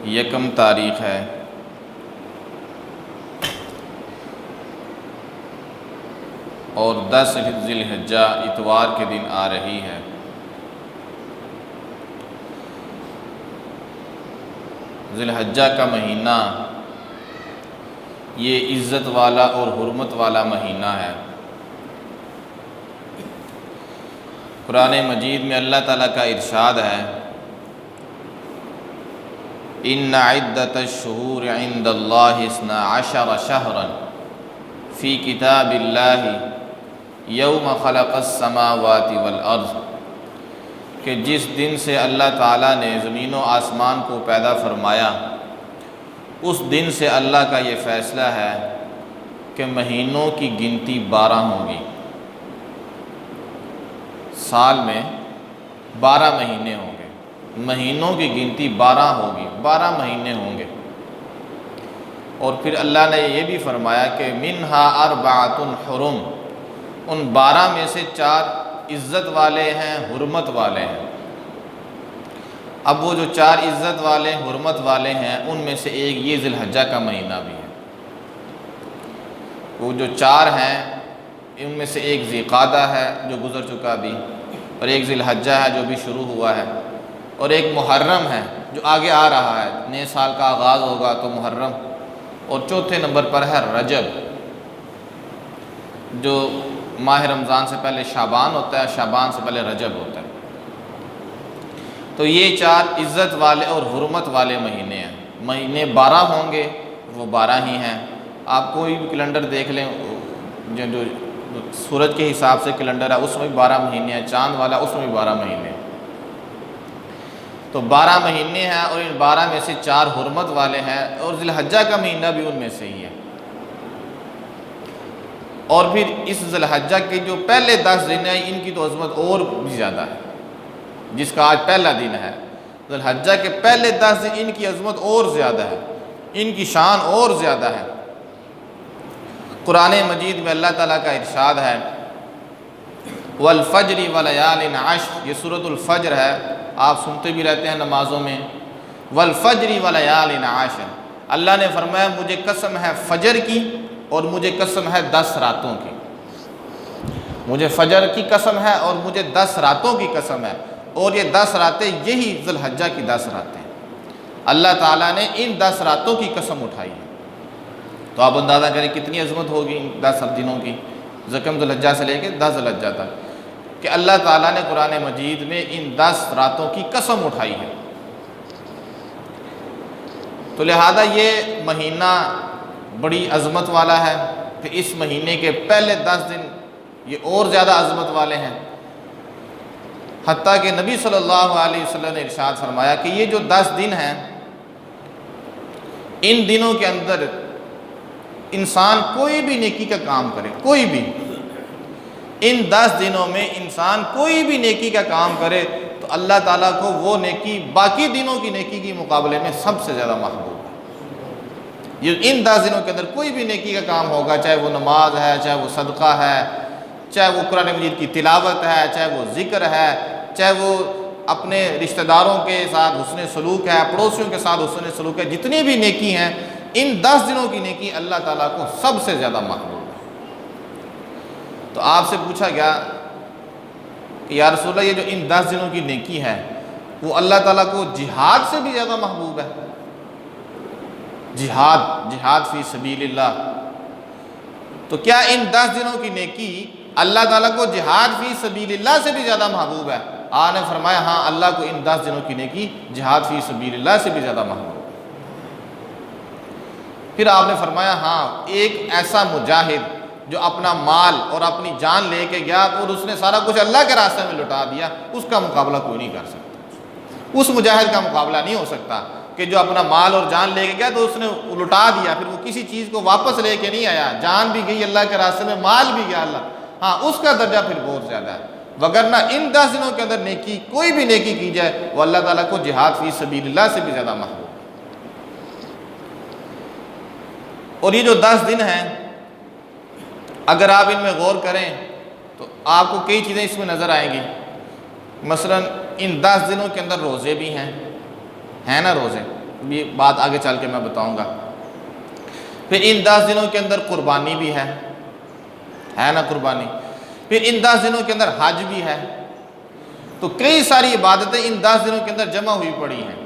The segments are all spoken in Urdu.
یکم تاریخ ہے اور 10 ذی الحجہ اتوار کے دن آ رہی ہے۔ ذی الحجہ کا مہینہ یہ عزت والا اور حرمت والا مہینہ ہے۔ قرآن مجید میں اللہ تعالیٰ کا ارشاد ہے، ان عدۃ الشہور عند اللہ 12 شہرا فی کتاب اللہ یوم خلق السماوات والارض، کہ جس دن سے اللہ تعالیٰ نے زمین و آسمان کو پیدا فرمایا اس دن سے اللہ کا یہ فیصلہ ہے کہ مہینوں کی گنتی 12 ہوگی۔ سال میں 12 مہینے ہوں گے، مہینوں کی گنتی 12 ہوگی، 12 مہینے ہوں گے۔ اور پھر اللہ نے یہ بھی فرمایا کہ منہا اربعۃ حرم، ان 12 میں سے 4 عزت والے ہیں، حرمت والے ہیں۔ اب وہ جو 4 عزت والے حرمت والے ہیں ان میں سے ایک یہ ذی الحجہ کا مہینہ بھی ہے۔ وہ جو 4 ہیں ان میں سے ایک ذی قعدہ ہے جو گزر چکا بھی، اور ایک ذی الحجہ ہے جو بھی شروع ہوا ہے، اور ایک محرم ہے جو آگے آ رہا ہے، نئے سال کا آغاز ہوگا تو محرم، اور چوتھے نمبر پر ہے رجب جو ماہ رمضان سے پہلے شعبان ہوتا ہے، شعبان سے پہلے رجب ہوتا ہے۔ تو یہ 4 عزت والے اور حرمت والے مہینے ہیں۔ مہینے 12 ہوں گے، وہ 12 ہی ہیں۔ آپ کوئی بھی کیلنڈر دیکھ لیں، جو سورج کے حساب سے کیلنڈر ہے اس میں بھی 12 مہینے ہیں، چاند والا اس میں بھی 12 مہینے ہیں۔ تو 12 مہینے ہیں اور ان 12 میں سے 4 حرمت والے ہیں، اور ذی الحجہ کا مہینہ بھی ان میں سے ہی ہے۔ اور پھر اس ذی الحجہ کے جو پہلے 10 دن ہیں ان کی تو عظمت اور بھی زیادہ ہے، جس کا آج پہلا دن ہے۔ ذی الحجہ کے پہلے 10 دن ان کی عظمت اور زیادہ ہے، ان کی شان اور زیادہ ہے۔ قرآن مجید میں اللہ تعالیٰ کا ارشاد ہے، والفجر ولیال عشر، یہ سورۃ الفجر ہے، آپ سنتے بھی رہتے ہیں نمازوں میں، والفجر ولیال عشر۔ اللہ نے فرمایا مجھے قسم ہے فجر کی اور مجھے قسم ہے 10 راتوں کی، مجھے فجر کی قسم ہے اور مجھے 10 راتوں کی قسم ہے، اور یہ 10 راتیں یہی ذی الحجہ کی 10 راتیں ہیں۔ اللہ تعالیٰ نے ان 10 راتوں کی قسم اٹھائی ہے، تو آپ اندازہ کریں کتنی عظمت ہوگی ان 10 دنوں کی، ذی الحجہ سے لے کے 10 ذی الحجہ تک، کہ اللہ تعالیٰ نے قرآن مجید میں ان 10 راتوں کی قسم اٹھائی ہے۔ تو لہذا یہ مہینہ بڑی عظمت والا ہے۔ پھر اس مہینے کے پہلے 10 دن یہ اور زیادہ عظمت والے ہیں، حتیٰ کہ نبی صلی اللہ علیہ وسلم نے ارشاد فرمایا کہ یہ جو 10 دن ہیں ان دنوں کے اندر انسان کوئی بھی نیکی کا کام کرے، کوئی بھی، ان 10 دنوں میں انسان کوئی بھی نیکی کا کام کرے تو اللہ تعالیٰ کو وہ نیکی باقی دنوں کی نیکی کے مقابلے میں سب سے زیادہ محبوب ہے۔ یہ ان 10 دنوں کے اندر کوئی بھی نیکی کا کام ہوگا، چاہے وہ نماز ہے، چاہے وہ صدقہ ہے، چاہے وہ قرآن مجید کی تلاوت ہے، چاہے وہ ذکر ہے، چاہے وہ اپنے رشتہ داروں کے ساتھ حسن سلوک ہے، پڑوسیوں کے ساتھ حسن سلوک ہے، جتنی بھی نیکی ہیں ان 10 دنوں کی نیکی اللہ تعالیٰ کو سب سے زیادہ محبوب ہے۔ تو آپ سے پوچھا گیا کہ یا رسول اللہ یہ جو ان 10 دنوں کی نیکی ہے وہ اللہ تعالیٰ کو جہاد سے بھی زیادہ محبوب ہے؟ جہاد فی سبیل اللہ، تو کیا ان 10 دنوں کی نیکی اللہ تعالیٰ کو جہاد فی سبیل اللہ سے بھی زیادہ محبوب ہے؟ آپ نے فرمایا ہاں، اللہ کو ان 10 دنوں کی نیکی جہاد فی سبیل اللہ سے بھی زیادہ محبوب ہے۔ پھر آپ نے فرمایا ہاں، ایک ایسا مجاہد جو اپنا مال اور اپنی جان لے کے گیا اور اس نے سارا کچھ اللہ کے راستے میں لٹا دیا، اس کا مقابلہ کوئی نہیں کر سکتا، اس مجاہد کا مقابلہ نہیں ہو سکتا کہ جو اپنا مال اور جان لے کے گیا تو اس نے لٹا دیا، پھر وہ کسی چیز کو واپس لے کے نہیں آیا، جان بھی گئی اللہ کے راستے میں، مال بھی گیا اللہ، ہاں اس کا درجہ پھر بہت زیادہ ہے۔ وگرنہ ان 10 دنوں کے اندر نیکی، کوئی بھی نیکی کی جائے وہ اللہ تعالیٰ کو جہاد فی سبیل اللہ سے بھی زیادہ محبوب ہے۔ اور یہ جو 10 دن ہیں اگر آپ ان میں غور کریں تو آپ کو کئی چیزیں اس میں نظر آئیں گی۔ مثلا ان 10 دنوں کے اندر روزے بھی ہیں نا، روزے یہ بات آگے چل کے میں بتاؤں گا۔ پھر ان 10 دنوں کے اندر قربانی بھی ہے نا قربانی، پھر ان 10 دنوں کے اندر حج بھی ہے، تو کئی ساری عبادتیں ان 10 دنوں کے اندر جمع ہوئی پڑی ہیں۔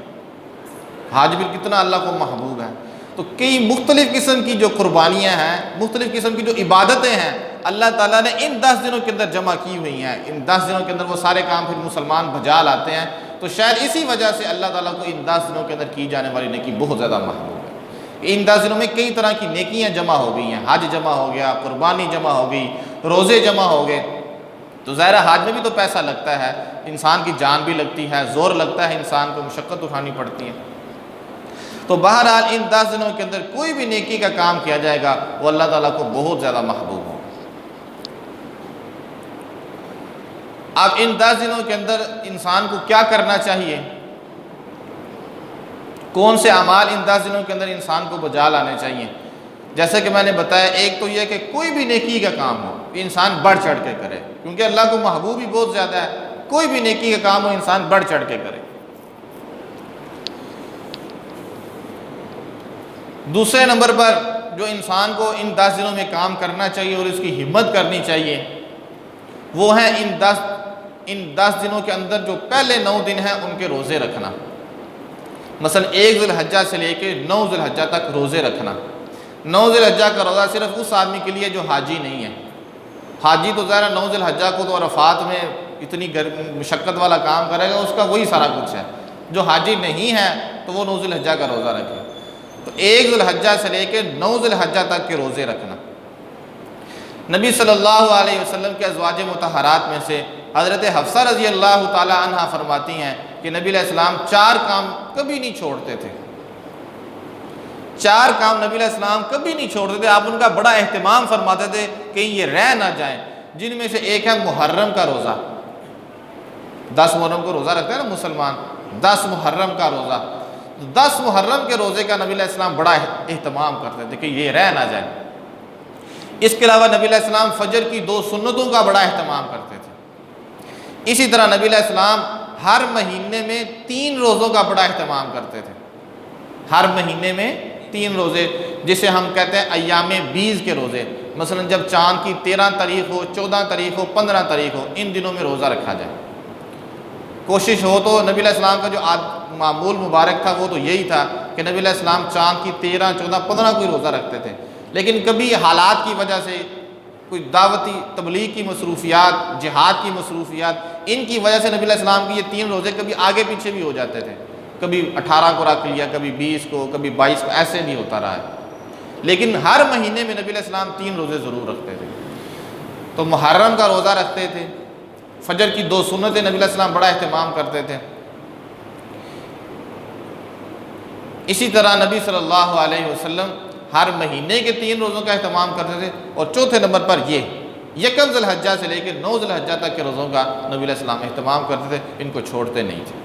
حج بھی کتنا اللہ کو محبوب ہے، تو کئی مختلف قسم کی جو قربانیاں ہیں، مختلف قسم کی جو عبادتیں ہیں، اللہ تعالیٰ نے ان 10 دنوں کے اندر جمع کی ہوئی ہیں۔ ان 10 دنوں کے اندر وہ سارے کام پھر مسلمان بجا لاتے ہیں، تو شاید اسی وجہ سے اللہ تعالیٰ کو ان 10 دنوں کے اندر کی جانے والی نیکی بہت زیادہ محبوب ہے۔ ان 10 دنوں میں کئی طرح کی نیکیاں جمع ہو گئی ہیں، حج جمع ہو گیا، قربانی جمع ہو گئی، روزے جمع ہو گئے۔ تو ظاہر حج میں بھی تو پیسہ لگتا ہے، انسان کی جان بھی لگتی ہے، زور لگتا ہے، انسان کو مشقت اٹھانی پڑتی ہے۔ تو بہرحال ان 10 دنوں کے اندر کوئی بھی نیکی کا کام کیا جائے گا وہ اللہ تعالیٰ کو بہت زیادہ محبوب ہوگا۔ اب ان 10 دنوں کے اندر انسان کو کیا کرنا چاہیے، کون سے اعمال ان 10 دنوں کے اندر انسان کو بجا لانے چاہیے؟ جیسے کہ میں نے بتایا، ایک تو یہ کہ کوئی بھی نیکی کا کام ہو انسان بڑھ چڑھ کے کرے، کیونکہ اللہ کو محبوب ہی بہت زیادہ ہے۔ کوئی بھی نیکی کا کام ہو انسان بڑھ چڑھ کے کرے۔ دوسرے نمبر پر جو انسان کو ان 10 دنوں میں کام کرنا چاہیے اور اس کی ہمت کرنی چاہیے، وہ ہے ان 10 دنوں کے اندر جو پہلے 9 دن ہیں ان کے روزے رکھنا۔ مثلا 1 ذی الحجہ سے لے کے 9 ذی الحجہ تک روزے رکھنا۔ 9 ذی الحجہ کا روزہ صرف اس آدمی کے لیے جو حاجی نہیں ہے۔ حاجی تو ظاہر 9 ذی الحجہ کو تو عرفات میں اتنی مشقت والا کام کرے گا، اس کا وہی سارا کچھ ہے۔ جو حاجی نہیں ہے تو وہ 9 ذی الحجہ کا روزہ رکھے۔ تو 1 ذی الحجہ سے لے کے 9 ذی الحجہ تک کے روزے رکھنا۔ نبی صلی اللہ علیہ وسلم کے ازواج مطہرات میں سے حضرت حفصہ رضی اللہ تعالی عنہ فرماتی ہیں کہ نبی علیہ السلام 4 کام کبھی نہیں چھوڑتے تھے۔ 4 کام نبی علیہ السلام کبھی نہیں چھوڑتے تھے، آپ ان کا بڑا اہتمام فرماتے تھے کہ یہ رہ نہ جائیں، جن میں سے ایک ہے محرم کا روزہ۔ 10 محرم کو روزہ رکھتے ہیں نا مسلمان، 10 محرم کا روزہ، 10 محرم کے روزے کا نبی علیہ السلام بڑا اہتمام کرتے تھے کہ یہ رہ نہ جائے۔ اس کے علاوہ نبی علیہ السلام فجر کی 2 سنتوں کا بڑا اہتمام کرتے تھے۔ اسی طرح نبی علیہ السلام ہر مہینے میں 3 روزوں کا بڑا اہتمام کرتے تھے۔ ہر مہینے میں 3 روزے، جسے ہم کہتے ہیں ایام بیز کے روزے۔ مثلا جب چاند کی 13 تاریخ ہو، 14 تاریخ ہو، 15 تاریخ ہو، ان دنوں میں روزہ رکھا جائے۔ کوشش ہو تو نبی علیہ السلام کا جو معمول مبارک تھا وہ تو یہی تھا کہ نبی علیہ السلام چاند کی 13، 14، 15 کوئی روزہ رکھتے تھے، لیکن کبھی حالات کی وجہ سے، کوئی دعوتی تبلیغ کی مصروفیات، جہاد کی مصروفیات، ان کی وجہ سے نبی علیہ السلام کی یہ 3 روزے کبھی آگے پیچھے بھی ہو جاتے تھے۔ کبھی 18 کو رکھ لیا، کبھی 20 کو، کبھی 22 کو، ایسے نہیں ہوتا رہا ہے۔ لیکن ہر مہینے میں نبی علیہ السلام 3 روزے ضرور رکھتے تھے۔ تو محرم کا روزہ رکھتے تھے، فجر کی 2 سنتیں نبی علیہ السلام بڑا اہتمام کرتے تھے۔ اسی طرح نبی صلی اللہ علیہ وسلم ہر مہینے کے 3 روزوں کا اہتمام کرتے تھے۔ اور چوتھے نمبر پر یہ 1 ذی الحجہ سے لے کے 9 ذی الحجہ تک کے روزوں کا نبی علیہ السلام اہتمام کرتے تھے، ان کو چھوڑتے نہیں تھے۔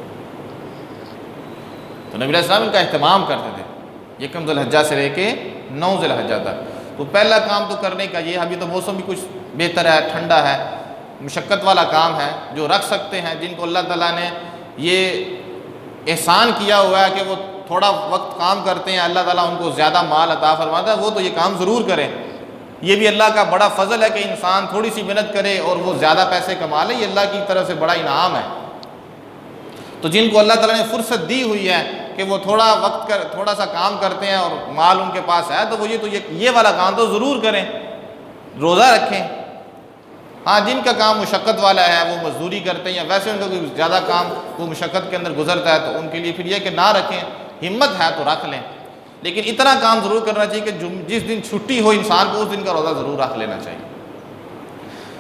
تو نبی علیہ السلام ان کا اہتمام کرتے تھے 1 ذی الحجہ سے لے کے 9 ذی الحجہ تک۔ تو پہلا کام تو کرنے کا یہ، ابھی تو موسم بھی کچھ بہتر ہے، ٹھنڈا ہے، مشقت والا کام ہے، جو رکھ سکتے ہیں، جن کو اللہ تعالیٰ نے یہ احسان کیا ہوا ہے کہ وہ تھوڑا وقت کام کرتے ہیں، اللہ تعالیٰ ان کو زیادہ مال عطا فرماتا ہے، وہ تو یہ کام ضرور کریں۔ یہ بھی اللہ کا بڑا فضل ہے کہ انسان تھوڑی سی محنت کرے اور وہ زیادہ پیسے کما لے، یہ اللہ کی طرف سے بڑا انعام ہے۔ تو جن کو اللہ تعالیٰ نے فرصت دی ہوئی ہے کہ وہ تھوڑا سا کام کرتے ہیں اور مال ان کے پاس ہے، تو وہ یہ والا کام تو ضرور کریں، روزہ رکھیں۔ ہاں جن کا کام مشقت والا ہے، وہ مزدوری کرتے ہیں یا ویسے ان کا کوئی زیادہ کام وہ مشقت کے اندر گزرتا ہے، تو ان کے لیے پھر یہ کہ نہ رکھیں، ہمت ہے تو رکھ لیں، لیکن اتنا کام ضرور کرنا چاہیے کہ جس دن چھٹی ہو انسان کو اس دن کا روزہ ضرور رکھ لینا چاہیے۔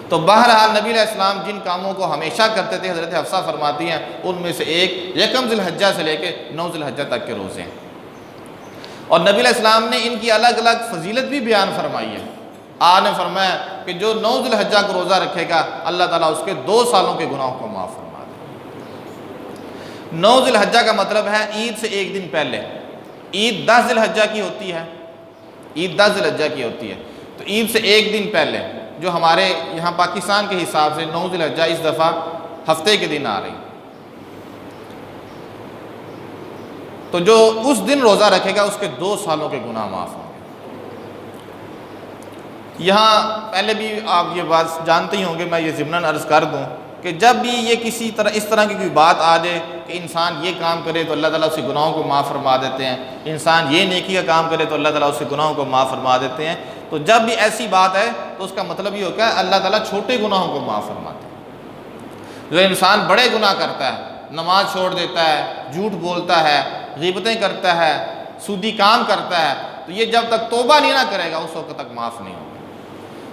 تو بہرحال نبی علیہ السلام جن کاموں کو ہمیشہ کرتے تھے، حضرت حفصہ فرماتی ہیں ان میں سے ایک 1 ذی الحجہ سے لے کے 9 ذی الحجہ تک کے روزے ہیں۔ اور نبی علیہ السلام نے ان کی الگ الگ فضیلت بھی بیان فرمائی ہے۔ آپ نے فرمایا کہ جو 9 ذی الحجہ کو روزہ رکھے گا اللہ تعالیٰ اس کے 2 سالوں کے گناہوں کو معاف فرما دے۔ 9 ذی الحجہ کا مطلب ہے عید سے 1 دن پہلے۔ عید 10 ذی الحجہ کی ہوتی ہے، عید 10 ذی الحجہ کی ہوتی ہے، تو عید سے 1 دن پہلے، جو ہمارے یہاں پاکستان کے حساب سے 9 ذی الحجہ اس دفعہ ہفتے کے دن آ رہی۔ تو جو اس دن روزہ رکھے گا اس کے 2 سالوں کے گناہ معاف ہوں گے۔ یہاں پہلے بھی آپ یہ بات جانتے ہی ہوں گے، میں یہ ضمناً عرض کر دوں کہ جب بھی یہ کسی طرح اس طرح کی کوئی بات آ جائے کہ انسان یہ کام کرے تو اللہ تعالیٰ اس کے گناہوں کو معاف فرما دیتے ہیں، انسان یہ نیکی کا کام کرے تو اللہ تعالیٰ اس کے گناہوں کو معاف فرما دیتے ہیں، تو جب بھی ایسی بات ہے تو اس کا مطلب یہ ہوتا ہے اللہ تعالیٰ چھوٹے گناہوں کو معاف فرماتے ہیں۔ جو انسان بڑے گناہ کرتا ہے، نماز چھوڑ دیتا ہے، جھوٹ بولتا ہے، غیبتیں کرتا ہے، سودی کام کرتا ہے، تو یہ جب تک توبہ نہیں نہ کرے گا اس وقت تک معاف نہیں ہوگا۔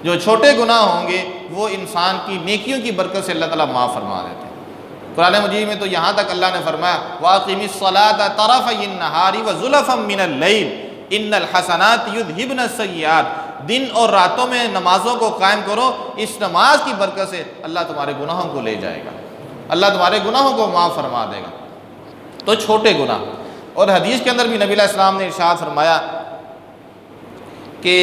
جو چھوٹے گناہ ہوں گے وہ انسان کی نیکیوں کی برکت سے اللہ تعالیٰ معاف فرما دیتے ہیں۔ قرآن مجید میں تو یہاں تک اللہ نے فرمایا وَأَقِمِ الصَّلَاةَ طَرَفَيِ النَّهَارِ وَزُلَفًا مِّنَ اللَّيْلِ إِنَّ الْحَسَنَاتِ يُذْهِبْنَ السَّيِّئَاتِ، دن اور راتوں میں نمازوں کو قائم کرو، اس نماز کی برکت سے اللہ تمہارے گناہوں کو لے جائے گا، اللہ تمہارے گناہوں کو معاف فرما دے گا۔ تو چھوٹے گناہ، اور حدیث کے اندر بھی نبی علیہ السلام نے ارشاد فرمایا کہ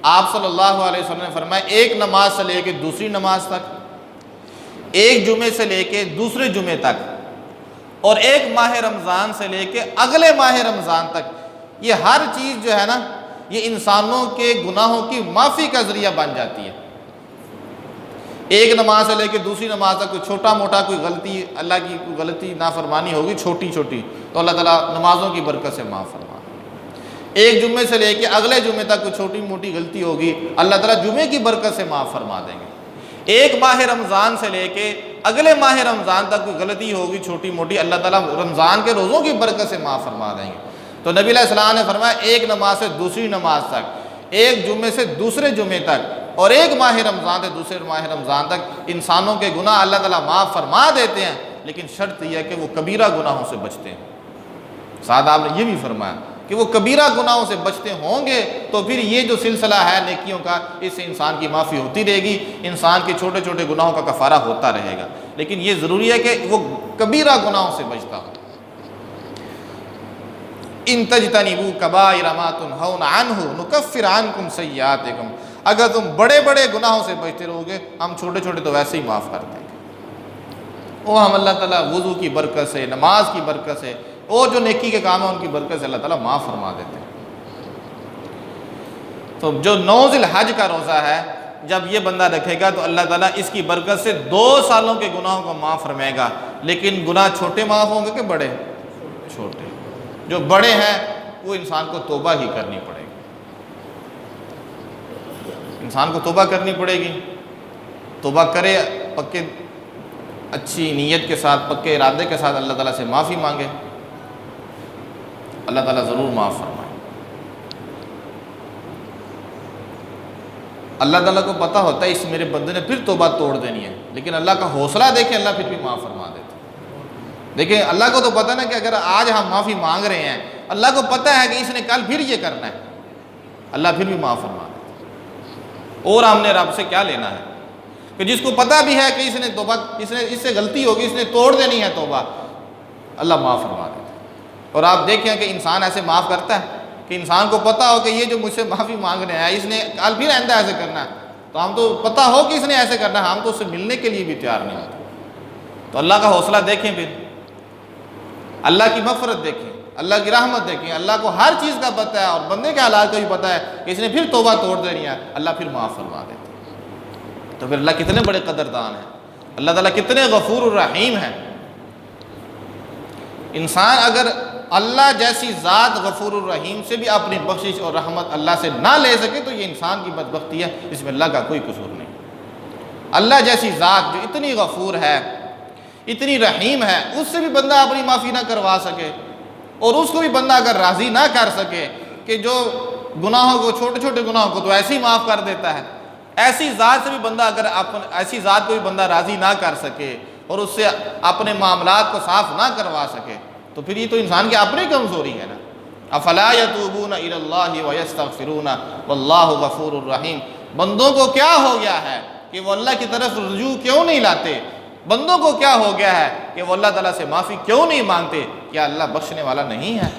آپ صلی اللہ علیہ وسلم نے فرمایا ایک نماز سے لے کے دوسری نماز تک، ایک جمعے سے لے کے دوسرے جمعے تک، اور ایک ماہ رمضان سے لے کے اگلے ماہ رمضان تک، یہ ہر چیز جو ہے نا یہ انسانوں کے گناہوں کی معافی کا ذریعہ بن جاتی ہے۔ ایک نماز سے لے کے دوسری نماز تک کوئی چھوٹا موٹا کوئی غلطی، اللہ کی کوئی غلطی نافرمانی ہوگی چھوٹی چھوٹی، تو اللہ تعالیٰ نمازوں کی برکت سے معاف فرما۔ ایک جمعے سے لے کے اگلے جمعے تک کوئی چھوٹی موٹی غلطی ہوگی، اللہ تعالیٰ جمعے کی برکت سے معاف فرما دیں گے۔ ایک ماہ رمضان سے لے کے اگلے ماہ رمضان تک کوئی غلطی ہوگی چھوٹی موٹی، اللہ تعالیٰ رمضان کے روزوں کی برکت سے معاف فرما دیں گے۔ تو نبی علیہ السلام نے فرمایا ایک نماز سے دوسری نماز تک، ایک جمعے سے دوسرے جمعے تک، اور ایک ماہ رمضان سے دوسرے ماہ رمضان تک انسانوں کے گناہ اللہ تعالیٰ معاف فرما دیتے ہیں، لیکن شرط یہ ہے کہ وہ کبیرہ گناہوں سے بچتے ہیں۔ ساتھ آپ نے یہ بھی فرمایا کہ وہ کبیرہ گناہوں سے بچتے ہوں گے تو پھر یہ جو سلسلہ ہے نیکیوں کا، اس سے انسان کی معافی ہوتی رہے گی، انسان کے چھوٹے چھوٹے گناہوں کا کفارہ ہوتا رہے گا، لیکن یہ ضروری ہے کہ وہ کبیرہ گناہوں سے بچتا ہو۔ ان تجتنبوا کبائر ما تنہون عنہ نکفر عنکم سیئاتکم، اگر تم بڑے بڑے گناہوں سے بچتے رہو گے ہم چھوٹے چھوٹے تو ویسے ہی معاف کر دیں گے۔ وہ ہم اللہ تعالیٰ وضو کی برکت سے، نماز کی برکت سے، اور جو نیکی کے کام ہیں ان کی برکت سے اللہ تعالیٰ معاف فرما دیتے ہیں۔ تو جو 9 ذی الحج کا روزہ ہے جب یہ بندہ رکھے گا تو اللہ تعالیٰ اس کی برکت سے 2 سالوں کے گناہوں کو معاف فرمائے گا، لیکن گناہ چھوٹے معاف ہوں گے کہ بڑے؟ چھوٹے۔ جو بڑے ہیں وہ انسان کو توبہ ہی کرنی پڑے گی، انسان کو توبہ کرنی پڑے گی، توبہ کرے پکے اچھی نیت کے ساتھ، پکے ارادے کے ساتھ اللہ تعالیٰ سے معافی مانگے، اللہ تعالیٰ ضرور معاف فرمائے۔ اللہ تعالیٰ کو پتہ ہوتا ہے اس میرے بندے نے پھر توبہ توڑ دینی ہے، لیکن اللہ کا حوصلہ دیکھیں، اللہ پھر بھی معاف فرما دیتے۔ دیکھیں اللہ کو تو پتہ نا کہ اگر آج ہم معافی مانگ رہے ہیں، اللہ کو پتہ ہے کہ اس نے کل پھر یہ کرنا ہے، اللہ پھر بھی معاف فرما دیتے۔ اور ہم نے رب سے کیا لینا ہے کہ جس کو پتہ بھی ہے کہ اس نے توبہ، اس سے غلطی ہوگی، اس نے توڑ دینی ہے توبہ، اللہ معاف فرما دیتے۔ اور آپ دیکھیں کہ انسان ایسے معاف کرتا ہے کہ انسان کو پتہ ہو کہ یہ جو مجھ سے معافی مانگ رہے ہیں اس نے کل پھر آئندہ ایسے کرنا ہے، تو ہم تو پتہ ہو کہ اس نے ایسے کرنا ہے، ہم تو اس سے ملنے کے لیے بھی تیار نہیں ہوتے۔ تو اللہ کا حوصلہ دیکھیں، پھر اللہ کی مغفرت دیکھیں، اللہ کی رحمت دیکھیں، اللہ کو ہر چیز کا پتہ ہے اور بندے کے حالات کا بھی پتہ ہے کہ اس نے پھر توبہ توڑ دینی ہے، اللہ پھر معاف فرما دیتے۔ تو پھر اللہ کتنے بڑے قدردان ہیں، اللہ تعالیٰ کتنے غفور الرحیم ہیں۔ انسان اگر اللہ جیسی ذات غفور الرحیم سے بھی اپنی بخشش اور رحمت اللہ سے نہ لے سکے تو یہ انسان کی بدبختی ہے، اس میں اللہ کا کوئی قصور نہیں۔ اللہ جیسی ذات جو اتنی غفور ہے، اتنی رحیم ہے، اس سے بھی بندہ اپنی معافی نہ کروا سکے، اور اس کو بھی بندہ اگر راضی نہ کر سکے کہ جو گناہوں کو، چھوٹے چھوٹے گناہوں کو تو ایسے ہی معاف کر دیتا ہے، ایسی ذات سے بھی بندہ اگر ایسی ذات کو بھی بندہ راضی نہ کر سکے اور اس سے اپنے معاملات کو صاف نہ کروا سکے تو پھر یہ تو انسان کی اپنی کمزوری ہے نا۔ افلا یتوبون الی اللہ ویستغفرون واللہ غفور الرحیم، بندوں کو کیا ہو گیا ہے کہ وہ اللہ کی طرف رجوع کیوں نہیں لاتے؟ بندوں کو کیا ہو گیا ہے کہ وہ اللہ تعالیٰ سے معافی کیوں نہیں مانگتے؟ کیا اللہ بخشنے والا نہیں ہے؟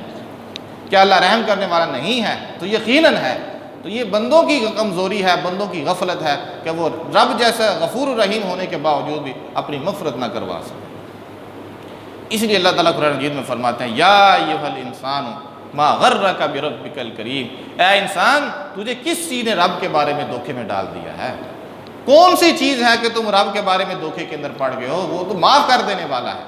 کیا اللہ رحم کرنے والا نہیں ہے؟ تو یقیناً ہے۔ تو یہ بندوں کی کمزوری ہے، بندوں کی غفلت ہے کہ وہ رب جیسا غفور الرحیم ہونے کے باوجود بھی اپنی مغفرت نہ کروا سکے۔ اس لیے اللہ تعالیٰ قرآن مجید میں فرماتے ہیں یا ایھا الانسان ما غرک بربک الکریم، اے انسان تجھے کس چیز نے رب کے بارے میں دھوکے میں ڈال دیا ہے؟ کون سی چیز ہے کہ تم رب کے بارے میں دھوکے کے اندر پڑ گئے ہو؟ وہ تو معاف کر دینے والا ہے۔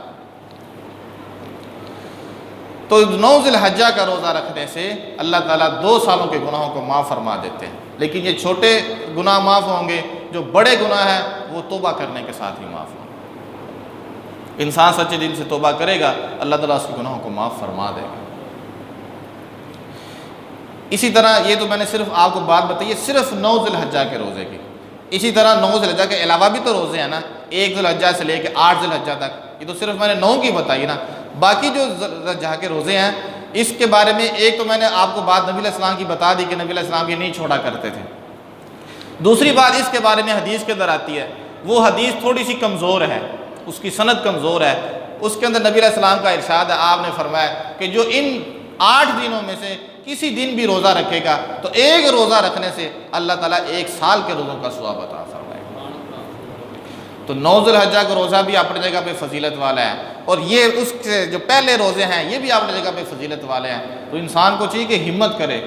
تو 9 ذی الحجہ کا روزہ رکھنے سے اللہ تعالیٰ 2 سالوں کے گناہوں کو معاف فرما دیتے ہیں، لیکن یہ چھوٹے گناہ معاف ہوں گے، جو بڑے گناہ ہیں وہ توبہ کرنے کے ساتھ ہی معاف ہوں گے۔ انسان سچے دل سے توبہ کرے گا، اللہ تعالیٰ اس کے گناہوں کو معاف فرما دے گا۔ اسی طرح یہ تو میں نے صرف آپ کو بات بتائی ہے صرف 9 ذی الحجہ کے روزے کی۔ اسی طرح 9 ذی الحجہ کے علاوہ بھی تو روزے ہیں نا، 1 ذی الحجہ سے لے کے 8 ذی الحجہ تک، یہ تو صرف میں نے 9 کی بتائی نا۔ باقی جو ذی الحجہ کے روزے ہیں اس کے بارے میں ایک تو میں نے آپ کو بات نبی علیہ السلام کی بتا دی کہ نبی علیہ السلام یہ نہیں چھوڑا کرتے تھے۔ دوسری بات اس کے بارے میں حدیث کے اندر آتی ہے، وہ حدیث تھوڑی سی کمزور ہے، اس کی سند کمزور ہے۔ اس کے اندر نبی علیہ السلام کا ارشاد ہے، آپ نے فرمایا کہ جو ان 8 دنوں میں سے کسی دن بھی روزہ رکھے گا تو ایک روزہ رکھنے سے اللہ تعالیٰ 1 سال کے روزوں کا ثواب عطا فرمائے گا۔ تو 9 ذی الحجہ کا روزہ بھی اپنی جگہ پہ فضیلت والا ہے، اور یہ اس کے جو پہلے روزے ہیں یہ بھی اپنی جگہ پہ فضیلت والے ہیں۔ تو انسان کو چاہیے کہ ہمت کرے،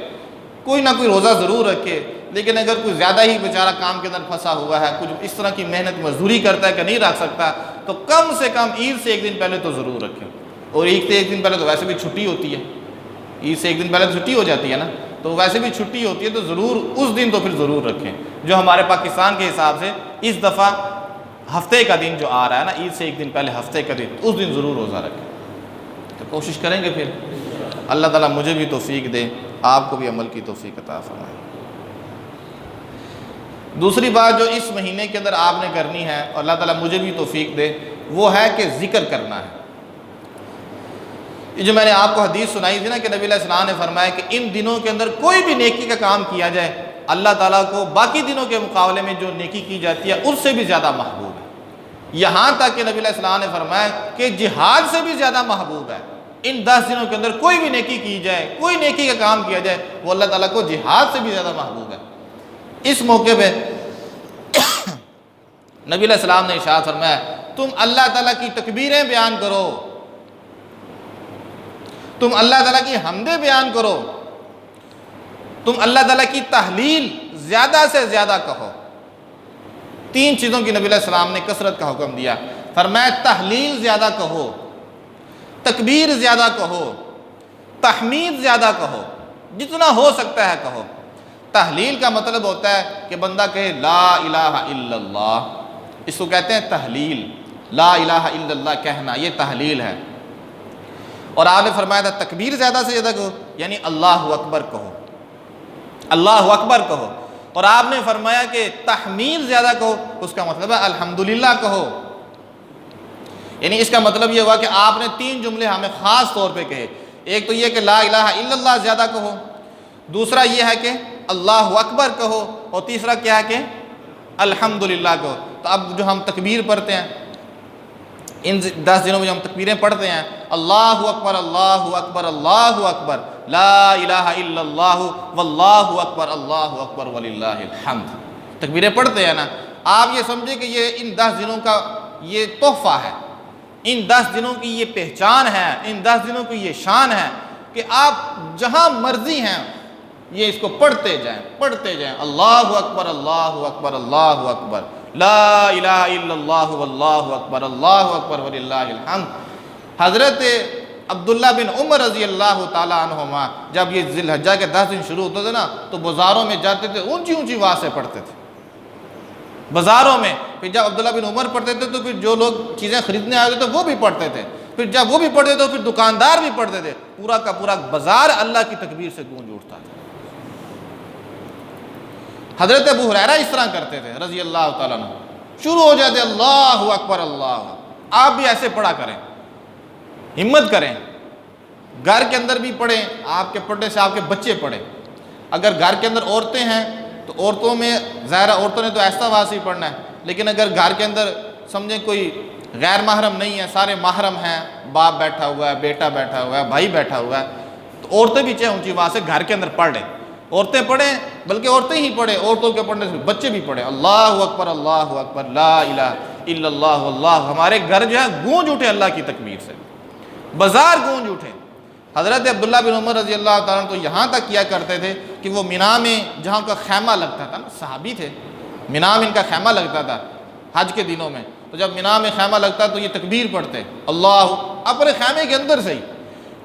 کوئی نہ کوئی روزہ ضرور رکھے، لیکن اگر کوئی زیادہ ہی بیچارہ کام کے اندر پھنسا ہوا ہے، کچھ اس طرح کی محنت مزدوری کرتا ہے کہ نہیں رکھ سکتا، تو کم سے کم عید سے 1 دن پہلے تو ضرور رکھے۔ اور عید سے 1 دن پہلے تو ویسے بھی چھٹی ہوتی ہے، عید سے 1 دن پہلے چھٹی ہو جاتی ہے نا، تو ویسے بھی چھٹی ہوتی ہے، تو ضرور اس دن تو پھر ضرور رکھیں۔ جو ہمارے پاکستان کے حساب سے اس دفعہ ہفتے کا دن جو آ رہا ہے نا، عید سے 1 دن پہلے ہفتے کا دن، اس دن ضرور روزہ رکھیں۔ تو کوشش کریں گے پھر، اللہ تعالیٰ مجھے بھی توفیق دے، آپ کو بھی عمل کی توفیق عطا فرمائے۔ دوسری بات جو اس مہینے کے اندر آپ نے کرنی ہے، اور اللہ تعالیٰ مجھے بھی توفیق دے، وہ ہے کہ ذکر کرنا ہے۔ یہ جو میں نے آپ کو حدیث سنائی تھی نا کہ نبی علیہ السلام نے فرمایا کہ ان دنوں کے اندر کوئی بھی نیکی کا کام کیا جائے، اللہ تعالیٰ کو باقی دنوں کے مقابلے میں جو نیکی کی جاتی ہے اس سے بھی زیادہ محبوب ہے۔ یہاں تک کہ نبی علیہ السلام نے فرمایا کہ جہاد سے بھی زیادہ محبوب ہے۔ ان 10 دنوں کے اندر کوئی بھی نیکی کی جائے، کوئی نیکی کا کام کیا جائے، وہ اللہ تعالیٰ کو جہاد سے بھی زیادہ محبوب ہے۔ اس موقع پہ نبی علیہ السلام نے ارشاد فرمایا تم اللہ تعالیٰ کی تکبیریں بیان کرو، تم اللہ تعالیٰ کی حمدیں بیان کرو، تم اللہ تعالیٰ کی تحلیل زیادہ سے زیادہ کہو۔ 3 چیزوں کی نبی علیہ السلام نے کثرت کا حکم دیا، فرمایا تحلیل زیادہ کہو، تکبیر زیادہ کہو، تحمید زیادہ کہو، جتنا ہو سکتا ہے کہو۔ تحلیل کا مطلب ہوتا ہے کہ بندہ کہے لا الہ الا اللہ، اس کو کہتے ہیں تحلیل، لا الہ الا اللہ کہنا، یہ تحلیل ہے۔ اور آپ نے فرمایا تھا تکبیر زیادہ سے زیادہ کہو، یعنی اللہ اکبر کہو، اللہ اکبر کہو۔ اور آپ نے فرمایا کہ تحمید زیادہ کہو، اس کا مطلب ہے الحمدللہ کہو۔ یعنی اس کا مطلب یہ ہوا کہ آپ نے 3 جملے ہمیں خاص طور پہ کہے، ایک تو یہ کہ لا الہ الا اللہ زیادہ کہو، دوسرا یہ ہے کہ اللہ اکبر کہو، اور تیسرا کیا ہے کہ الحمدللہ کہو۔ تو اب جو ہم تکبیر پڑھتے ہیں ان 10 دنوں میں جو ہم تکبیریں پڑھتے ہیں، اللہ اکبر اللہ اکبر اللہ اکبر لا الہ الا اللہ واللہ اکبر اللہ اکبر وللہ الحمد، تکبیریں پڑھتے ہیں نا، آپ یہ سمجھے کہ یہ ان 10 دنوں کا یہ تحفہ ہے، ان 10 دنوں کی یہ پہچان ہے، ان 10 دنوں کی یہ شان ہے کہ آپ جہاں مرضی ہیں یہ اس کو پڑھتے جائیں، اللہ اکبر اللہ اکبر اللہ اکبر لا الہ الا اللہ واللہ اکبر وللہ الحمد۔ حضرت عبداللہ بن عمر رضی اللہ تعالیٰ عنہما جب یہ ذی الحجہ کے 10 دن شروع ہوتے تھے نا تو بازاروں میں جاتے تھے، اونچی اونچی آوازیں پڑھتے تھے بازاروں میں۔ پھر جب عبداللہ بن عمر پڑھتے تھے تو پھر جو لوگ چیزیں خریدنے آئے تھے وہ بھی پڑھتے تھے، پھر جب وہ بھی پڑھتے تھے تو پھر دکاندار بھی پڑھتے تھے، پورا کا پورا بازار اللہ کی تکبیر سے گونج اٹھتا تھا۔ حضرت ابو ہریرہ اس طرح کرتے تھے رضی اللہ تعالیٰ عنہ، شروع ہو جاتے اللہ اکبر اللہ، آپ بھی ایسے پڑھا کریں، ہمت کریں، گھر کے اندر بھی پڑھیں، آپ کے پڑھنے سے آپ کے بچے پڑھیں۔ اگر گھر کے اندر عورتیں ہیں تو عورتوں میں ظاہر عورتوں نے تو ایسا آواز ہی پڑھنا ہے، لیکن اگر گھر کے اندر سمجھیں کوئی غیر محرم نہیں ہے، سارے محرم ہیں، باپ بیٹھا ہوا ہے، بیٹا بیٹھا ہوا ہے، بھائی بیٹھا ہوا ہے، تو عورتیں بھی چاہے اونچی آواز سے گھر کے اندر پڑھ لیں، عورتیں پڑھیں، بلکہ عورتیں ہی پڑھیں، عورتوں کے پڑھنے سے بچے بھی پڑھیں، اللہ اکبر لا الہ الا اللہ واللہ، ہمارے گھر جو ہے گونج اٹھے اللہ کی تکبیر سے۔ بازار گونج اٹھے۔ حضرت عبداللہ بن عمر رضی اللہ تعالیٰ عنہ تو یہاں تک کیا کرتے تھے کہ وہ مینا میں جہاں ان کا خیمہ لگتا تھا نا، صحابی تھے، مینا میں ان کا خیمہ لگتا تھا حج کے دنوں میں، تو جب مینا میں خیمہ لگتا تو یہ تکبیر پڑھتے اللہ اپنے خیمے کے اندر سے ہی،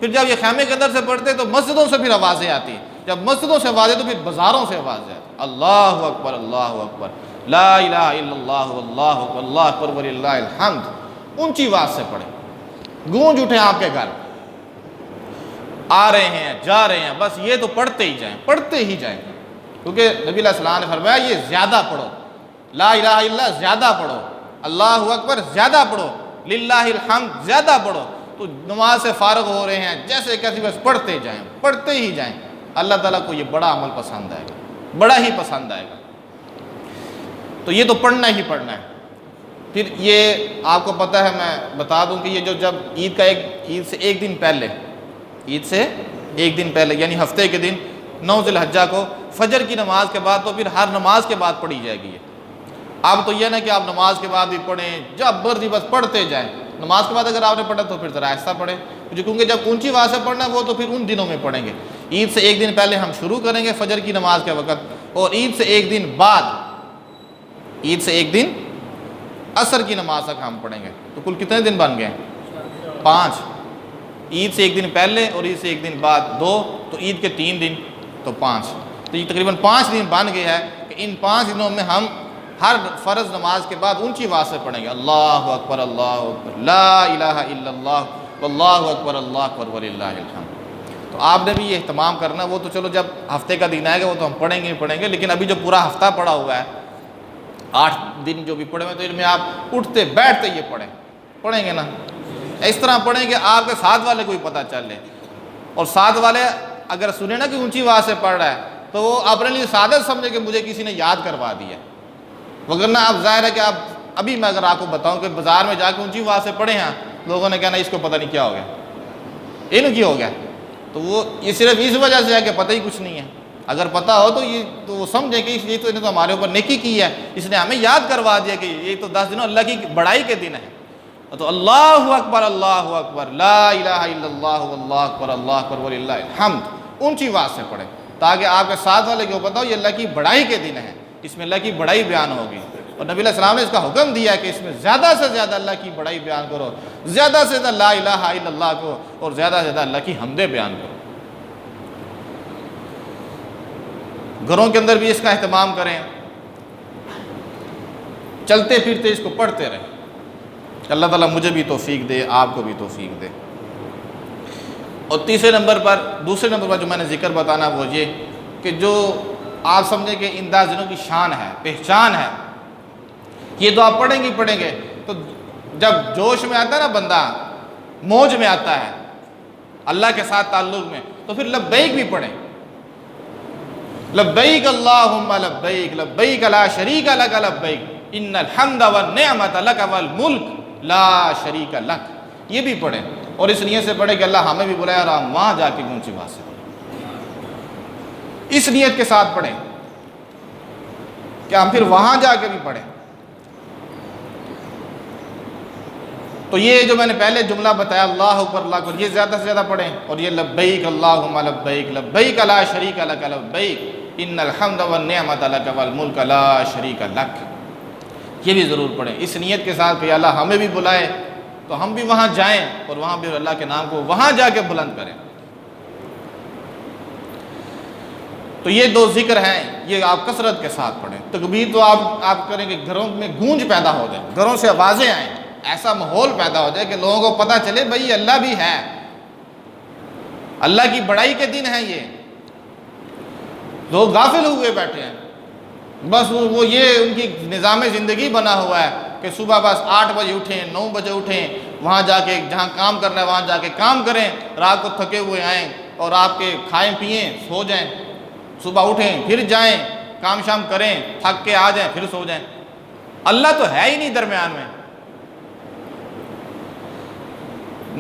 پھر جب یہ خیمے کے اندر سے پڑھتے تو مسجدوں سے پھر آوازیں آتی، جب مسجدوں سے آوازیں تو پھر بازاروں سے آوازیں آتی، اللہ اکبر لا الہ الا اللہ واللہ اکبر اللہ اکبر وللہ الحمد، اونچی آواز سے پڑھیں، گونج اٹھیں آپ کے گھر، آ رہے ہیں جا رہے ہیں، بس یہ تو پڑھتے ہی جائیں، پڑھتے ہی جائیں، کیونکہ نبی علیہ السلام نے فرمایا یہ زیادہ پڑھو، لا الہ الا اللہ زیادہ پڑھو، اللہ اکبر زیادہ پڑھو، للہ الحمد زیادہ پڑھو، تو نماز سے فارغ ہو رہے ہیں جیسے کیسے بس پڑھتے جائیں، پڑھتے ہی جائیں، اللہ تعالیٰ کو یہ بڑا عمل پسند آئے گا، بڑا ہی پسند آئے گا۔ تو یہ تو پڑھنا ہی پڑھنا ہے۔ پھر یہ آپ کو پتہ ہے، میں بتا دوں کہ یہ جو جب عید سے ایک دن پہلے، عید سے ایک دن پہلے یعنی ہفتے کے دن 9 ذی الحجہ کو فجر کی نماز کے بعد، تو پھر ہر نماز کے بعد پڑھی جائے گی یہ۔ اب تو یہ نہ کہ آپ نماز کے بعد بھی پڑھیں، جب مرضی بس پڑھتے جائیں، نماز کے بعد اگر آپ نے پڑھا تو پھر ذرا آہستہ پڑھیں، کیونکہ جب اونچی آواز سے پڑھنا ہے وہ تو پھر ان دنوں میں پڑھیں گے۔ عید سے ایک دن پہلے ہم شروع کریں گے فجر کی نماز کے وقت، اور عید سے ایک دن بعد، عید سے ایک دن عصر کی نماز تک ہم پڑھیں گے۔ تو کل کتنے دن بن گئے؟ 5۔ عید سے ایک دن پہلے اور عید سے ایک دن بعد 2، تو عید کے 3 دن تو 5، تو یہ تقریباً 5 دن بن گئے ہے کہ ان 5 دنوں میں ہم ہر فرض نماز کے بعد اونچی آواز سے پڑھیں گے، اللہ اکبر لا الہ الا اللہ واللہ اکبر اللہ اکبر وللہ الحمد۔ تو آپ نے بھی یہ اہتمام کرنا، وہ تو چلو جب ہفتے کا دن آئے گا وہ تو ہم پڑھیں گے، لیکن ابھی جو پورا ہفتہ پڑا ہوا ہے، 8 دن جو بھی پڑھے ہوئے، تو ان میں آپ اٹھتے بیٹھتے یہ پڑھیں گے نا، اس طرح پڑھیں کہ آپ کے ساتھ والے کو بھی پتہ چل لے، اور ساتھ والے اگر سنیں نا کہ اونچی آواز سے پڑھ رہا ہے تو وہ اپنے لیے سعادت سمجھے کہ مجھے کسی نے یاد کروا دیا، وگرنہ آپ ظاہر ہے کہ آپ ابھی میں اگر آپ کو بتاؤں کہ بازار میں جا کے اونچی آواز سے پڑھے ہیں، لوگوں نے کہنا اس کو پتہ نہیں کیا ہو گیا، انہوں کی ہو گیا، تو وہ یہ صرف اس وجہ سے ہے کہ پتہ ہی کچھ نہیں ہے، اگر پتہ ہو تو وہ سمجھیں کہ یہ تو انہیں تو ہمارے اوپر نیکی کی ہے، اس نے ہمیں یاد کروا دیا کہ یہ تو 10 دنوں اللہ کی بڑائی کے دن ہے، تو اللہ اکبر لا الہ الا اللہ واللہ اکبر اللہ اکبر وللہ الحمد اونچی آواز سے پڑھیں، تاکہ آپ کے ساتھ والے کو پتہ ہو یہ اللہ کی بڑائی کے دن ہے، اس میں اللہ کی بڑائی بیان ہوگی، اور نبی علیہ السلام نے اس کا حکم دیا ہے کہ اس میں زیادہ سے زیادہ اللہ کی بڑائی بیان کرو، زیادہ سے زیادہ لا الہ الا اللہ کو، اور زیادہ سے زیادہ اللہ کی حمدیں بیان کرو۔ گھروں کے اندر بھی اس کا اہتمام کریں، چلتے پھرتے اس کو پڑھتے رہیں، اللہ تعالیٰ مجھے بھی توفیق دے، آپ کو بھی توفیق دے۔ اور دوسرے نمبر پر جو میں نے ذکر بتانا وہ یہ کہ جو آپ سمجھیں کہ ان 10 دنوں کی شان ہے، پہچان ہے، یہ تو آپ پڑھیں گے تو جب جوش میں آتا ہے نا بندہ، موج میں آتا ہے اللہ کے ساتھ تعلق میں، تو پھر لبیک بھی پڑھیں، لبیک اللہم لبیک لبیک لا شریک لک لبیک ان الحمد والنعمت لک والملک لا شریک لک، یہ بھی پڑھیں، اور اس نیت سے پڑھیں کہ اللہ ہمیں بھی بلایا اور ہم وہاں جا کے اونچی آواز سے اس نیت کے ساتھ پڑھیں کہ ہم پھر وہاں جا کے بھی پڑھیں۔ تو یہ جو میں نے پہلے جملہ بتایا اللہ اکبر اللہ اکبر، یہ زیادہ سے زیادہ پڑھیں، اور یہ لبیک اللہم لبیک لبیک لا شریک لک لبیک ان الحمد والنعمت لک والملک لا شریک لک، یہ بھی ضرور پڑھیں اس نیت کے ساتھ کہ اللہ ہمیں بھی بلائے تو ہم بھی وہاں جائیں اور وہاں بھی اللہ کے نام کو وہاں جا کے بلند کریں۔ تو یہ 2 ذکر ہیں، یہ آپ کثرت کے ساتھ پڑھیں۔ تکبیر تو آپ کریں کہ گھروں میں گونج پیدا ہو جائے، گھروں سے آوازیں آئیں، ایسا ماحول پیدا ہو جائے کہ لوگوں کو پتہ چلے بھئی اللہ بھی ہے، اللہ کی بڑائی کے دن ہیں یہ، لوگ غافل ہوئے بیٹھے ہیں، بس وہ یہ ان کی نظام زندگی بنا ہوا ہے کہ صبح بس 8 بجے اٹھیں، 9 بجے اٹھیں، وہاں جا کے جہاں کام کرنا ہے وہاں جا کے کام کریں، رات کو تھکے ہوئے آئیں اور آپ کے کھائیں پئیں سو جائیں، صبح اٹھیں پھر جائیں کام شام کریں، تھک کے آ جائیں پھر سو جائیں، اللہ تو ہے ہی نہیں درمیان میں،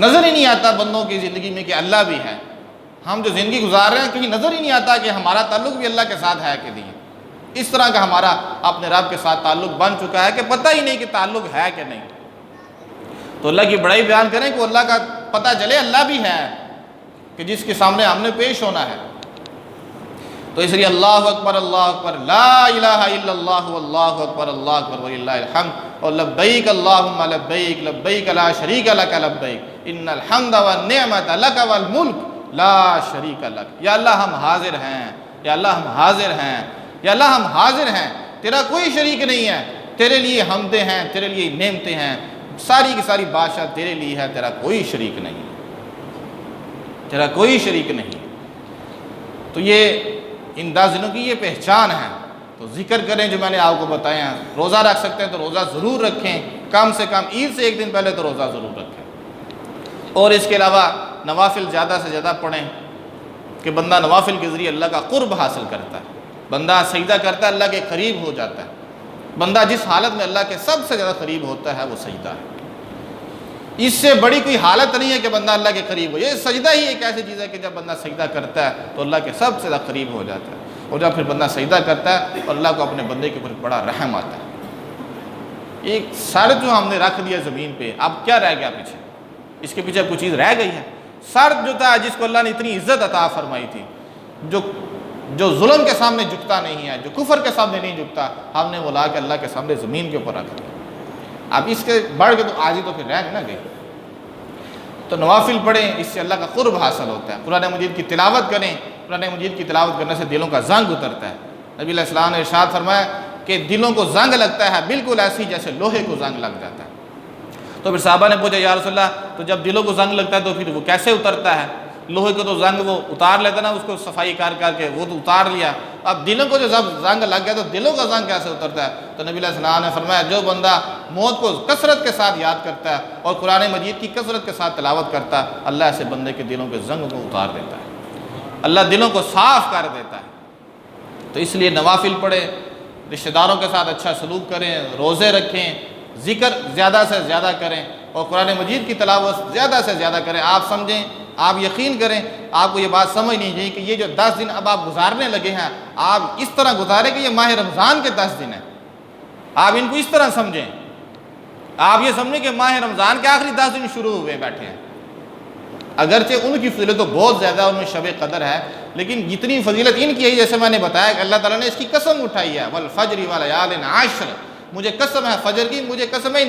نظر ہی نہیں آتا بندوں کی زندگی میں کہ اللہ بھی ہے، ہم جو زندگی گزار رہے ہیں کہیں نظر ہی نہیں آتا کہ ہمارا تعلق بھی اللہ کے ساتھ ہے کہ نہیں، اس طرح کا ہمارا اپنے رب کے ساتھ تعلق بن چکا ہے کہ پتہ ہی نہیں کہ تعلق ہے کہ نہیں۔ تو اللہ کی بڑائی بیان کریں کہ وہ اللہ کا پتہ چلے اللہ بھی ہے کہ جس کے سامنے ہم نے پیش ہونا ہے۔ تو اس لیے اللہ اکبر لا الہ الا اللہ واللہ اکبر وللہ الحمد، اور لبیک اللہم لبیک لبیک لا شریک لک لبیک ان الحمد والنعمت لک والملک لا شریک لک۔ یا اللہ ہم حاضر ہیں، یا اللہ ہم حاضر ہیں، یا اللہ ہم حاضر ہیں، تیرا کوئی شریک نہیں ہے، تیرے لیے حمدیں ہیں، تیرے لیے نعمتیں ہیں، ساری کی ساری بادشاہ تیرے لیے ہے، تیرا کوئی شریک نہیں، تیرا کوئی شریک نہیں۔ تو یہ ان 10 دنوں کی یہ پہچان ہے۔ تو ذکر کریں جو میں نے آپ کو بتایا، روزہ رکھ سکتے ہیں تو روزہ ضرور رکھیں، کم سے کم عید سے ایک دن پہلے تو روزہ ضرور رکھیں، اور اس کے علاوہ نوافل زیادہ سے زیادہ پڑھیں کہ بندہ نوافل کے ذریعے اللہ کا قرب حاصل کرتا ہے، بندہ سجدہ کرتا ہے اللہ کے قریب ہو جاتا ہے، بندہ جس حالت میں اللہ کے سب سے زیادہ قریب ہوتا ہے وہ سجدہ ہے۔ اس سے بڑی کوئی حالت نہیں ہے کہ بندہ اللہ کے قریب ہو، یہ سجدہ ہی ایک ایسی چیز ہے کہ جب بندہ سجدہ کرتا ہے تو اللہ کے سب سے زیادہ قریب ہو جاتا ہے، اور جب پھر بندہ سجدہ کرتا ہے اور اللہ کو اپنے بندے کے اوپر بڑا رحم آتا ہے۔ ایک سر جو ہم نے رکھ دیا زمین پہ، اب کیا رہ گیا پیچھے؟ اس کے پیچھے کوئی چیز رہ گئی ہے؟ سر جو تھا جس کو اللہ نے اتنی عزت عطا فرمائی تھی، جو ظلم کے سامنے جھکتا نہیں ہے، جو کفر کے سامنے نہیں جھکتا، ہم نے وہ لا کے اللہ کے سامنے زمین کے اوپر رکھ دیا۔ اب اس کے بڑھ کے تو آج ہی تو پھر رہ نہ گئی۔ تو نوافل پڑھیں، اس سے اللہ کا قرب حاصل ہوتا ہے۔ قرآن مجید کی تلاوت کریں، قرآن مجید کی تلاوت کرنے سے دلوں کا زنگ اترتا ہے۔ نبی علیہ السلام نے ارشاد فرمایا کہ دلوں کو زنگ لگتا ہے بالکل ایسی جیسے لوہے کو زنگ لگ جاتا ہے۔ تو پھر صحابہ نے پوچھا یا رسول اللہ تو جب دلوں کو زنگ لگتا ہے تو پھر وہ کیسے اترتا ہے؟ لوہے کو تو زنگ وہ اتار لیتا نا، اس کو صفائی کر کے وہ تو اتار لیا، اب دلوں کو جو زنگ لگ گیا تو دلوں کا زنگ کیسے اترتا ہے؟ تو نبی علیہ السلام نے فرمایا جو بندہ موت کو کثرت کے ساتھ یاد کرتا ہے اور قرآن مجید کی کثرت کے ساتھ تلاوت کرتا ہے، اللہ ایسے بندے کے دلوں کے زنگ کو اتار دیتا ہے، اللہ دلوں کو صاف کر دیتا ہے۔ تو اس لیے نوافل پڑھیں، رشتہ داروں کے ساتھ اچھا سلوک کریں، روزے رکھیں، ذکر زیادہ سے زیادہ کریں، اور قرآن مجید کی تلاوت زیادہ سے زیادہ کریں۔ آپ سمجھیں، آپ یقین کریں، آپ کو یہ بات سمجھ نہیں چاہیے کہ یہ جو 10 دن اب آپ گزارنے لگے ہیں، آپ اس طرح گزاریں کہ یہ ماہ رمضان کے 10 دن ہیں، آپ ان کو اس طرح سمجھیں۔ آپ یہ سمجھیں کہ ماہ رمضان کے آخری 10 دن شروع ہوئے بیٹھے ہیں، اگرچہ ان کی فضیلت تو بہت زیادہ ان میں شب قدر ہے، لیکن جتنی فضیلت ان کی ہے جیسے میں نے بتایا کہ اللہ تعالیٰ نے اس کی قسم اٹھائی ہے، والفجر ولیال عشر، مجھے قسم ہے فجر کی، مجھے قسم ہے